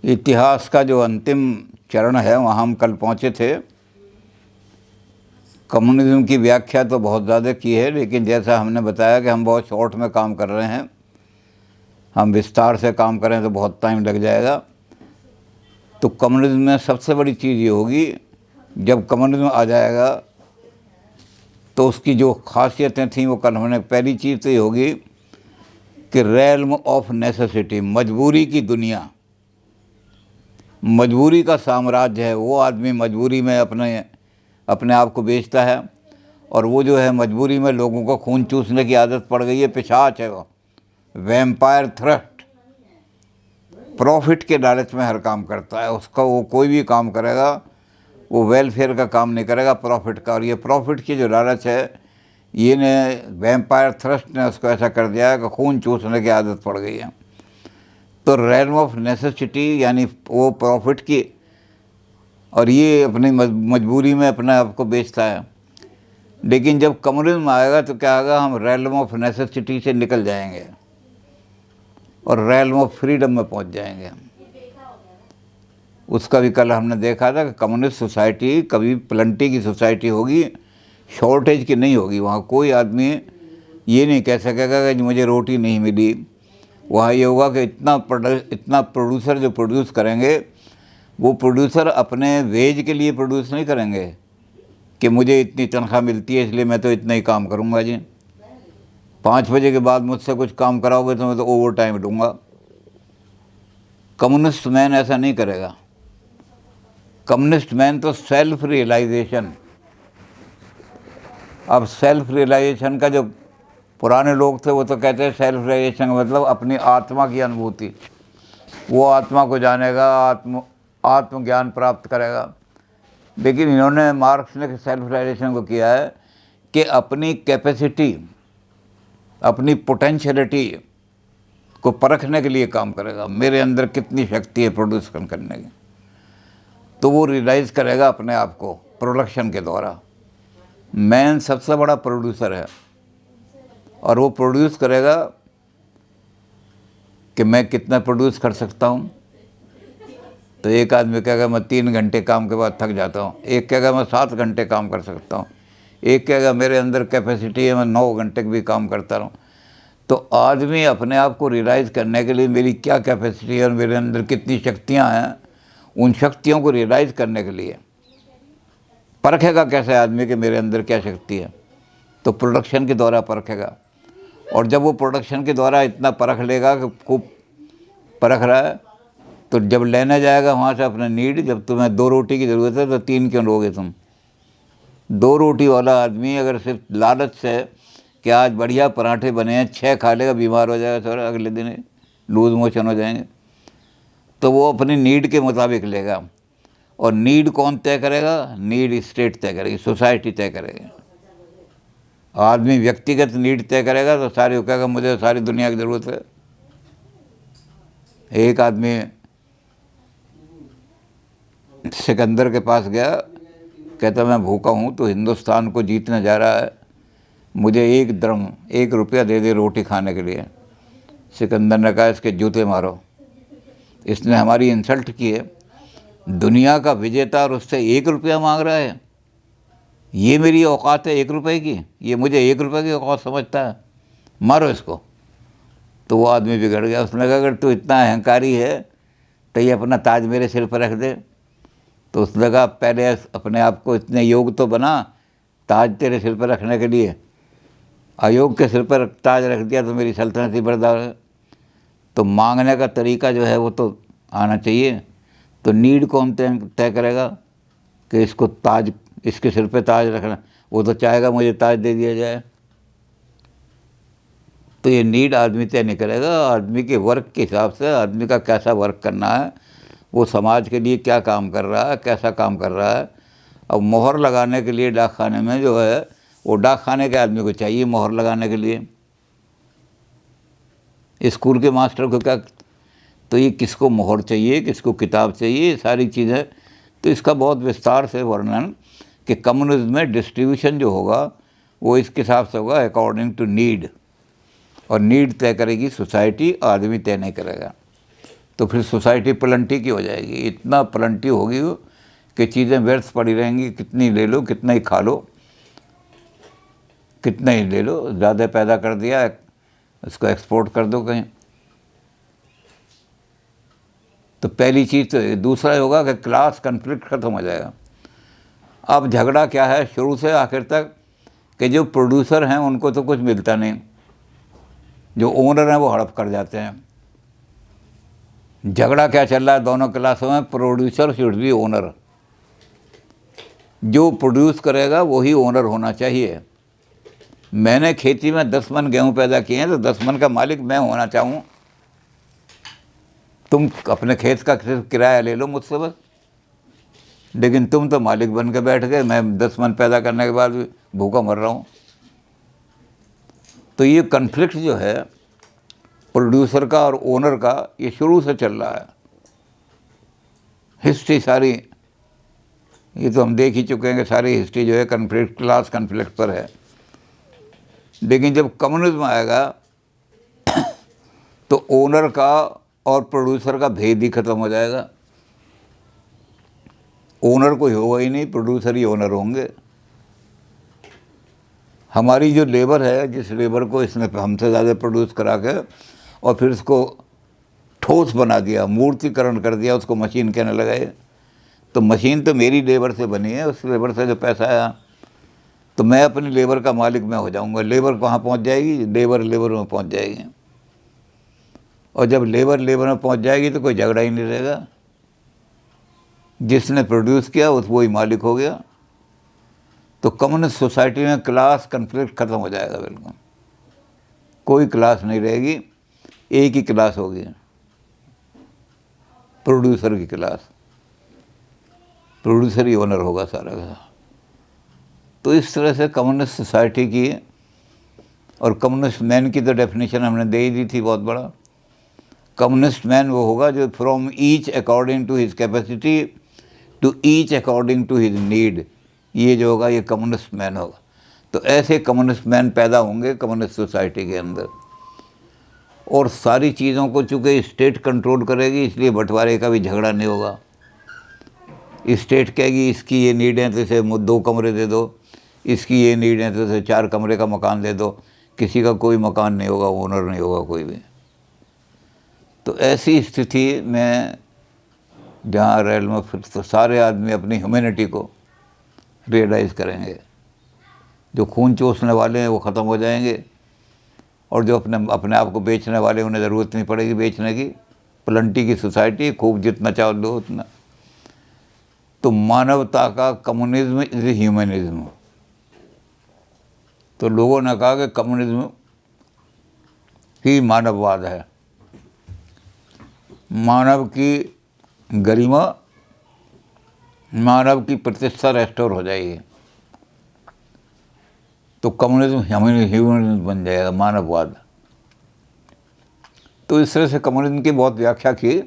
इतिहास का जो अंतिम चरण है वहाँ हम कल पहुँचे थे। कम्युनिज्म की व्याख्या तो बहुत ज़्यादा की है, लेकिन जैसा हमने बताया कि हम बहुत शॉर्ट में काम कर रहे हैं। हम विस्तार से काम करें तो बहुत टाइम लग जाएगा। तो कम्युनिज्म में सबसे बड़ी चीज़ ये होगी, जब कम्युनिज्म आ जाएगा तो उसकी जो खासियतें थीं वो कल हमने, पहली चीज़ तो ये होगी कि रेल्म ऑफ नेसेसिटी, मजबूरी की दुनिया, मजबूरी का साम्राज्य है। वो आदमी मजबूरी में अपने आप को बेचता है, और वो जो है मजबूरी में लोगों को खून चूसने की आदत पड़ गई है। पिशाच है वो, वैम्पायर थ्रस्ट, प्रॉफिट के लालच में हर काम करता है। उसका वो कोई भी काम करेगा वो वेलफेयर का काम नहीं करेगा, प्रॉफिट का। और ये प्रॉफिट की जो लालच है, ये ने वैम्पायर थ्रस्ट ने उसको ऐसा कर दिया है कि खून चूसने की आदत पड़ गई है। तो रेल्म ऑफ नेसेसिटी यानी वो प्रॉफिट की, और ये अपनी मजबूरी में अपने आप को बेचता है। लेकिन जब कम्युनिज्म आएगा तो क्या होगा, हम रेल्म ऑफ नेसेसिटी से निकल जाएंगे और रेल्म ऑफ फ्रीडम में पहुंच जाएंगे। उसका भी कल हमने देखा था कि कम्युनिस्ट सोसाइटी कभी प्लेंटी की सोसाइटी होगी, शॉर्टेज की नहीं होगी। वहाँ कोई आदमी ये नहीं कह सकेगा कि मुझे रोटी नहीं मिली। वहाँ ये होगा कि इतना प्रोड्यूसर जो प्रोड्यूस करेंगे, वो प्रोड्यूसर अपने वेज के लिए प्रोड्यूस नहीं करेंगे कि मुझे इतनी तनख्वाह मिलती है इसलिए मैं तो इतना ही काम करूँगा जी, 5 बजे के बाद मुझसे कुछ काम कराओगे तो मैं तो ओवर टाइम लूँगा। कम्युनिस्ट मैन ऐसा नहीं करेगा। कम्युनिस्ट मैन तो सेल्फ रियलाइजेशन। अब सेल्फ रियलाइजेशन का, जो पुराने लोग थे वो तो कहते हैं सेल्फ रियलाइजेशन का मतलब अपनी आत्मा की अनुभूति। वो आत्मा को जानेगा, आत्मज्ञान प्राप्त करेगा। लेकिन इन्होंने, मार्क्स ने सेल्फ रियलाइजेशन को किया है कि अपनी कैपेसिटी, अपनी पोटेंशियलिटी को परखने के लिए काम करेगा। मेरे अंदर कितनी शक्ति है प्रोड्यूस करने की, तो वो रियलाइज़ करेगा अपने आप को प्रोडक्शन के द्वारा। मैन सबसे बड़ा प्रोड्यूसर है, और वो प्रोड्यूस करेगा कि मैं कितना प्रोड्यूस कर सकता हूँ। तो एक आदमी कहेगा मैं 3 घंटे काम के बाद थक जाता हूँ, एक कहेगा मैं 7 घंटे काम कर सकता हूँ, एक कहेगा मेरे अंदर कैपेसिटी है मैं 9 घंटे भी काम करता रहूँ। तो आदमी अपने आप को रियलाइज़ करने के लिए, मेरी क्या कैपेसिटी है और मेरे अंदर कितनी शक्तियाँ हैं, उन शक्तियों को रियलाइज़ करने के लिए परखेगा कैसे आदमी कि मेरे अंदर क्या शक्ति है। तो प्रोडक्शन के द्वारा परखेगा। और जब वो प्रोडक्शन के द्वारा इतना परख लेगा कि खूब परख रहा है, तो जब लेने जाएगा वहाँ से अपना नीड, जब तुम्हें 2 रोटी की ज़रूरत है तो 3 क्यों लोगे तुम। 2 रोटी वाला आदमी अगर सिर्फ लालच से कि आज बढ़िया पराठे बने हैं 6 खा लेगा, बीमार हो जाएगा, सर अगले दिन लूज मोशन हो जाएंगे। तो वो अपनी नीड के मुताबिक लेगा। और नीड कौन तय करेगा? नीड स्टेट तय करेगी, सोसाइटी तय करेगी। आदमी व्यक्तिगत नीड तय करेगा तो सारे वो कहेगा मुझे सारी दुनिया की ज़रूरत है। एक आदमी सिकंदर के पास गया, कहता मैं भूखा हूँ तो हिंदुस्तान को जीतने जा रहा है, मुझे 1 दरम 1 रुपया दे दे रोटी खाने के लिए। सिकंदर ने कहा इसके जूते मारो, इसने हमारी इंसल्ट की है। दुनिया का विजेता और उससे 1 रुपया मांग रहा है। ये मेरी औकात है 1 रुपये की, ये मुझे 1 रुपये की औकात समझता है, मारो इसको। तो वो आदमी बिगड़ गया। उसने कहा अगर तू इतना अहंकारी है तो ये अपना ताज मेरे सिर पर रख दे। तो उसने कहा पहले अपने आप को इतने योग तो बना ताज तेरे सिर पर रखने के लिए। अयोग के सिर पर ताज रख दिया तो मेरी सल्तनत ही बरदार है। तो मांगने का तरीका जो है वो तो आना चाहिए। तो नीड कौन तय करेगा कि इसको ताज, इसके सिर पे ताज रखना? वो तो चाहेगा मुझे ताज दे दिया जाए। तो ये नीड आदमी तय नहीं करेगा। आदमी के वर्क के हिसाब से, आदमी का कैसा वर्क करना है, वो समाज के लिए क्या काम कर रहा है, कैसा काम कर रहा है। अब मोहर लगाने के लिए डाक खाने में जो है, वो डाक खाने के आदमी को चाहिए मोहर लगाने के लिए। स्कूल के मास्टर को क्या, तो ये किसको मोहर चाहिए, किसको किताब चाहिए, सारी चीज़ें। तो इसका बहुत विस्तार से वर्णन कि कम्युनिज्म में डिस्ट्रीब्यूशन जो होगा वो इसके हिसाब से होगा अकॉर्डिंग टू नीड। और नीड तय करेगी सोसाइटी, आदमी तय नहीं करेगा। तो फिर सोसाइटी प्लंटी की हो जाएगी। इतना प्लंटी होगी कि चीज़ें व्यर्थ पड़ी रहेंगी। कितनी ले लो, कितना ही खा लो, कितना ही ले लो, ज़्यादा पैदा कर दिया उसको एक्सपोर्ट कर दो कहीं। तो पहली चीज़ तो ये। दूसरा होगा कि क्लास कन्फ्लिक्ट ख़त्म हो जाएगा। अब झगड़ा क्या है शुरू से आखिर तक, कि जो प्रोड्यूसर हैं उनको तो कुछ मिलता नहीं, जो ओनर हैं वो हड़प कर जाते हैं। झगड़ा क्या चल रहा है दोनों क्लासों में? Producer should be owner. जो प्रोड्यूस करेगा वही ओनर होना चाहिए। मैंने खेती में 10 मन गेहूँ पैदा किए हैं तो 10 मन का मालिक मैं होना चाहूँ। तुम अपने खेत का किराया ले लो मुझसे बस, लेकिन तुम तो मालिक बन के बैठ गए। मैं 10 मन पैदा करने के बाद भी भूखा मर रहा हूँ। तो ये कन्फ्लिक्ट जो है प्रोड्यूसर का और ओनर का, ये शुरू से चल रहा है। हिस्ट्री सारी, ये तो हम देख ही चुके हैं कि सारी हिस्ट्री जो है कन्फ्लिक्ट, क्लास कन्फ्लिक्ट पर है। लेकिन जब कम्युनिज्म आएगा तो ओनर का और प्रोड्यूसर का भेद ही खत्म हो जाएगा। ओनर कोई होगा ही नहीं, प्रोड्यूसर ही ओनर होंगे। हमारी जो लेबर है, जिस लेबर को इसने हमसे ज़्यादा प्रोड्यूस करा के और फिर उसको ठोस बना दिया, मूर्तिकरण कर दिया, उसको मशीन कहने लगाए, तो मशीन तो मेरी लेबर से बनी है। उस लेबर से जो पैसा आया तो मैं अपनी लेबर का मालिक मैं हो जाऊंगा। लेबर कहाँ पहुंच जाएगी? लेबर लेबर में पहुंच जाएगी। और जब लेबर लेबर में पहुंच जाएगी तो कोई झगड़ा ही नहीं रहेगा। जिसने प्रोड्यूस किया उस वही मालिक हो गया। तो कम्युनिस्ट सोसाइटी में क्लास कन्फ्लिक्ट खत्म हो जाएगा बिल्कुल। कोई क्लास नहीं रहेगी, एक ही क्लास होगी, प्रोड्यूसर की क्लास। प्रोड्यूसर ही ओनर होगा सारा का। तो इस तरह से कम्युनिस्ट सोसाइटी की, और कम्युनिस्ट मैन की तो डेफिनेशन हमने दे ही दी थी बहुत बड़ा। कम्युनिस्ट मैन वो होगा जो from each according to his capacity to each according to his need, ये जो होगा ये कम्युनिस्ट मैन होगा। तो ऐसे कम्युनिस्ट मैन पैदा होंगे कम्युनिस्ट सोसाइटी के अंदर। और सारी चीज़ों को चूँकि स्टेट कंट्रोल करेगी, इसलिए बंटवारे का भी झगड़ा नहीं होगा। स्टेट कहेगी इसकी ये नीड है तो इसे 2 कमरे दे दो, इसकी ये नीड है तो इसे 4 कमरे का मकान दे दो। किसी का कोई मकान नहीं होगा, ओनर नहीं होगा कोई भी। तो ऐसी स्थिति में जहाँ रेल में फिर तो सारे आदमी अपनी ह्यूमैनिटी को रियलाइज़ करेंगे। जो खून चूसने वाले हैं वो ख़त्म हो जाएंगे, और जो अपने आप को बेचने वाले उन्हें ज़रूरत नहीं पड़ेगी बेचने की। प्लंटी की सोसाइटी, खूब जितना चाहो लो उतना। तो मानवता का कम्युनिज्म इज ह्यूमनिज्म। तो लोगों ने कहा कि कम्युनिज्म ही मानववाद है। मानव की गरिमा, मानव की प्रतिष्ठा रेस्टोर हो जाएगी। तो कम्युनिज्म ह्यूमनिज्म बन जाएगा, मानववाद। तो इस तरह से कम्युनिज्म की बहुत व्याख्या की।